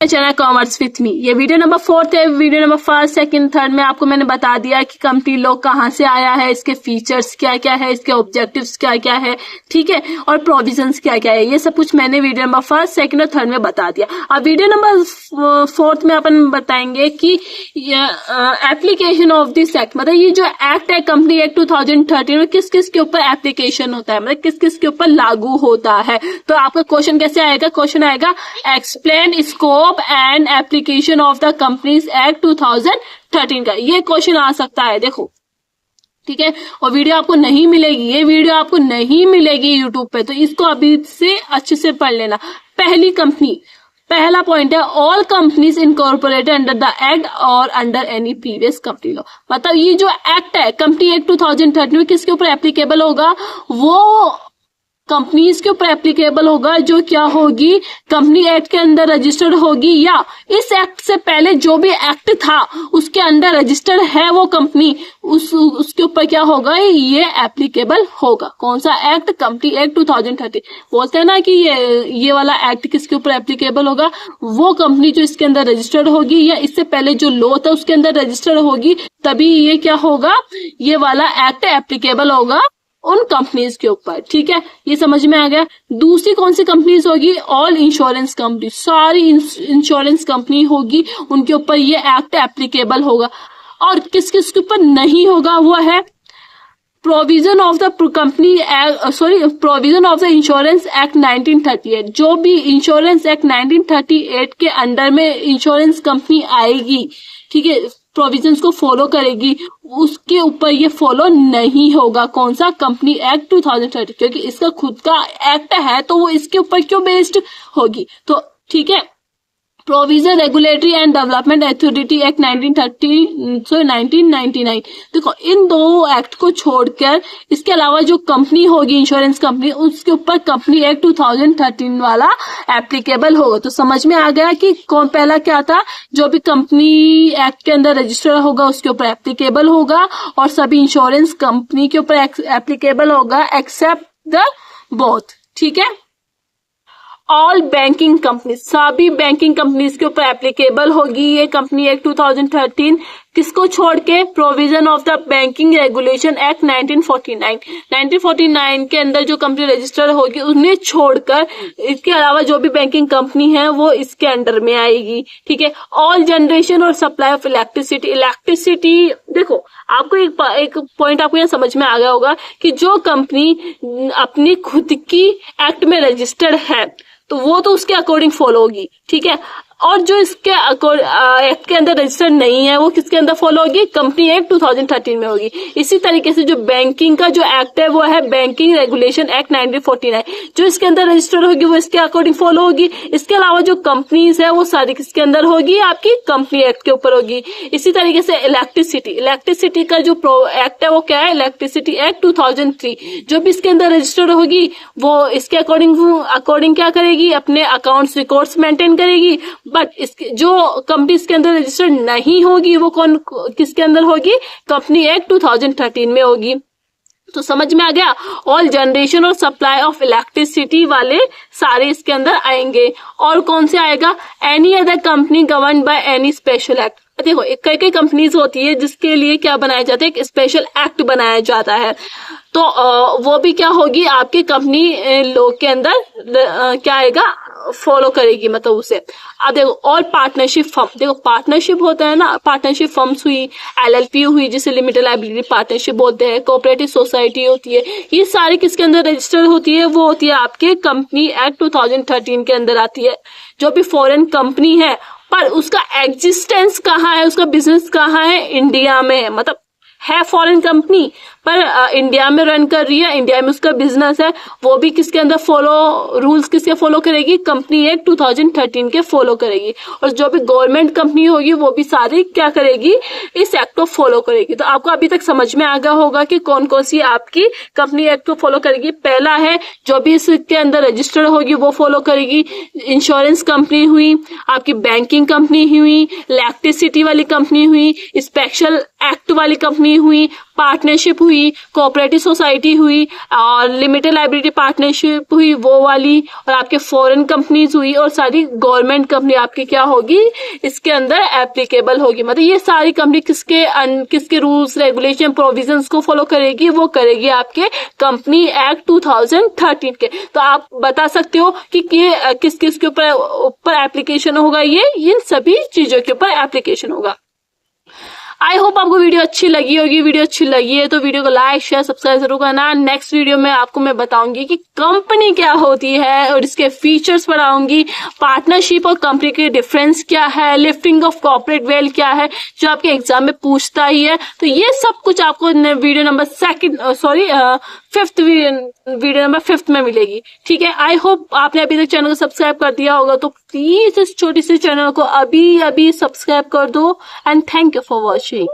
Channel commerce with me. ये video number 4 है। Video number 1, 2, 3 में आपको मैंने बता दिया कि कंपनी लॉ कहाँ से आया है, इसके फीचर्स क्या क्या है, इसके ऑब्जेक्टिव्स क्या क्या है, ठीक है, और प्रोविजंस क्या क्या है, ये सब कुछ मैंने वीडियो नंबर 1, 2 और 3 में बता दिया। अब वीडियो नंबर 4 में अपन बताएंगे कि एप्लीकेशन ऑफ दिस एक्ट, मतलब ये जो एक्ट है कंपनी एक्ट 2013 में किस किस के ऊपर एप्लीकेशन होता है, मतलब किस किस के ऊपर लागू होता है। तो आपका क्वेश्चन कैसे आएगा? क्वेश्चन आएगा explain scope and application of the companies act 2013 का, ये क्वेश्चन आ सकता है। देखो ठीक है, और वीडियो आपको नहीं मिलेगी, ये वीडियो आपको नहीं मिलेगी यूट्यूब पे, तो इसको अभी से अच्छे से पढ़ लेना। पहली कंपनी, पहला पॉइंट है all companies incorporated under the act और under any previous company law. मतलब ये जो एक्ट है कंपनी एक्ट 2013 में किसके ऊपर एप्लीकेबल होगा? वो कंपनीज के ऊपर एप्लीकेबल होगा जो क्या होगी, कंपनी एक्ट के अंदर रजिस्टर्ड होगी, या इस एक्ट से पहले जो भी एक्ट था उसके अंदर रजिस्टर्ड है वो कंपनी, उसके ऊपर क्या होगा, ये एप्लीकेबल होगा। कौन सा एक्ट? Company act 2013। बोलते हैं ना कि ये वाला एक्ट किसके ऊपर एप्लीकेबल होगा? वो कंपनी जो इसके अंदर रजिस्टर्ड होगी या इससे पहले जो लॉ था उसके अंदर रजिस्टर्ड होगी, तभी ये क्या होगा, ये वाला एक्ट एप्लीकेबल होगा उन कंपनीज के ऊपर। ठीक है, ये समझ में आ गया। दूसरी कौन सी कंपनीज होगी? ऑल इंश्योरेंस कंपनी, सारी इंश्योरेंस कंपनी होगी, उनके ऊपर ये एक्ट एप्लीकेबल होगा। और किस किस के ऊपर नहीं होगा? वो है provision of the company provision of the insurance act 1938। जो भी इंश्योरेंस एक्ट 1938 के अंडर में इंश्योरेंस कंपनी आएगी, ठीक है, प्रोविजंस को फॉलो करेगी, उसके ऊपर ये फॉलो नहीं होगा। कौन सा? कंपनी एक्ट 2030, क्योंकि इसका खुद का एक्ट है तो वो इसके ऊपर क्यों बेस्ड होगी। तो ठीक है, provision regulatory and development authority act 1999। देखो इन दो एक्ट को छोड़कर इसके अलावा जो कंपनी होगी इंश्योरेंस कंपनी, उसके ऊपर कंपनी एक्ट 2013 वाला एप्लीकेबल होगा। तो समझ में आ गया कि कौन पहला क्या था, जो भी कंपनी एक्ट के अंदर रजिस्टर होगा उसके ऊपर एप्लीकेबल होगा, और सभी इंश्योरेंस कंपनी के ऊपर एप्लीकेबल होगा एक्सेप्ट द बोथ। ठीक है, ऑल बैंकिंग कंपनी, सभी बैंकिंग कंपनीज के ऊपर एप्लीकेबल होगी ये कंपनी एक्ट 2013। किसको छोड़ के? Provision of the banking regulation act 1949 के अंदर जो कंपनी रजिस्टर्ड होगी उन्हें छोड़कर इसके अलावा जो भी बैंकिंग कंपनी है वो इसके अंडर में आएगी। ठीक है, ऑल जनरेशन और सप्लाई ऑफ इलेक्ट्रिसिटी। देखो आपको एक पॉइंट आपको यहाँ समझ में आ गया होगा कि जो कंपनी अपनी खुद की एक्ट में रजिस्टर्ड है तो वो तो उसके अकॉर्डिंग फॉलो होगी। ठीक है, और जो इसके एक्ट के अंदर रजिस्टर्ड नहीं है वो किसके अंदर फॉलो होगी? कंपनी एक्ट 2013 में होगी। इसी तरीके से जो बैंकिंग का जो एक्ट है वो है बैंकिंग रेगुलेशन एक्ट 1949, जो इसके अंदर रजिस्टर्ड होगी वो इसके अकॉर्डिंग फॉलो होगी। इसके अलावा जो कंपनीज है वो सारी किसके अंदर होगी? आपकी कंपनी एक्ट के ऊपर होगी। इसी तरीके से इलेक्ट्रिसिटी का जो एक्ट है वो क्या है? इलेक्ट्रिसिटी एक्ट 2003, जो भी इसके अंदर रजिस्टर्ड होगी वो इसके अकॉर्डिंग क्या करेगी? अपने अकाउंट्स रिकॉर्ड्स मेंटेन करेगी। बट इसके जो कंपनी इसके अंदर रजिस्टर्ड नहीं होगी वो कौन किसके अंदर होगी? कंपनी एक्ट 2013 में होगी। तो समझ में आ गया, ऑल जनरेशन और सप्लाई ऑफ इलेक्ट्रिसिटी वाले सारे इसके अंदर आएंगे। और कौन से आएगा? Any other company govern by any special act. देखो कई कंपनीज होती है जिसके लिए क्या बनाया जाता है? एक स्पेशल एक्ट बनाया जाता है, तो वो भी क्या होगी? आपकी कंपनी लॉ के अंदर क्या आएगा? फॉलो करेगी, मतलब उसे। अब देखो और पार्टनरशिप फर्म, देखो पार्टनरशिप होता है ना, पार्टनरशिप फर्म्स हुई, LLP हुई जिसे लिमिटेड लायबिलिटी पार्टनरशिप बोलते हैं, कोऑपरेटिव सोसाइटी होती है, ये सारी किसके अंदर रजिस्टर्ड होती है? वो होती है आपके कंपनी एक्ट 2013 के अंदर आती है। जो भी फॉरेन कंपनी है पर उसका एग्जिस्टेंस कहाँ है, उसका बिजनेस कहाँ है? इंडिया में है, मतलब है फॉरेन कंपनी पर इंडिया में रन कर रही है, इंडिया में उसका बिजनेस है, वो भी किसके अंदर रूल्स किसके फॉलो करेगी? कंपनी एक्ट 2013 के फॉलो करेगी। और जो भी गवर्नमेंट कंपनी होगी वो भी सारी क्या करेगी? इस एक्ट को फॉलो करेगी। तो आपको अभी तक समझ में आ गया होगा कि कौन कौन सी आपकी कंपनी एक्ट को फॉलो करेगी। पहला है जो भी इसके अंदर रजिस्टर्ड होगी वो फॉलो करेगी, इंश्योरेंस कंपनी हुई, आपकी बैंकिंग कंपनी हुई, इलेक्ट्रिसिटी वाली कंपनी हुई, स्पेशल एक्ट वाली कंपनी कंपनी हुई, पार्टनरशिप हुई, कोऑपरेटिव सोसाइटी हुई और लिमिटेड लाइबिलिटी पार्टनरशिप हुई वो वाली, और आपके फॉरेन कंपनीज हुई, और सारी गवर्नमेंट कंपनी आपकी क्या होगी इसके अंदर एप्लीकेबल होगी। मतलब ये सारी कंपनी किसके रूल्स रेगुलेशन प्रोविजंस को फॉलो करेगी, वो करेगी आपके कंपनी एक्ट 2013 के। तो आप बता सकते हो कि किस किस के ऊपर एप्लीकेशन होगा, ये इन सभी चीजों के ऊपर एप्लीकेशन होगा। आई होप आपको वीडियो अच्छी लगी होगी। वीडियो अच्छी लगी है तो वीडियो को लाइक शेयर सब्सक्राइब जरूर करना। नेक्स्ट वीडियो में आपको मैं बताऊंगी कि कंपनी क्या होती है और इसके फीचर्स बताऊंगी, पार्टनरशिप और कंपनी के डिफरेंस क्या है, लिफ्टिंग ऑफ कॉर्पोरेट वेल्थ क्या है जो आपके एग्जाम में पूछता ही है। तो ये सब कुछ आपको वीडियो नंबर वीडियो नंबर 5 में मिलेगी। ठीक है, आई होप आपने अभी तक चैनल को सब्सक्राइब कर दिया होगा, तो प्लीज इस छोटी सी चैनल को अभी सब्सक्राइब कर दो। And thank you for watching.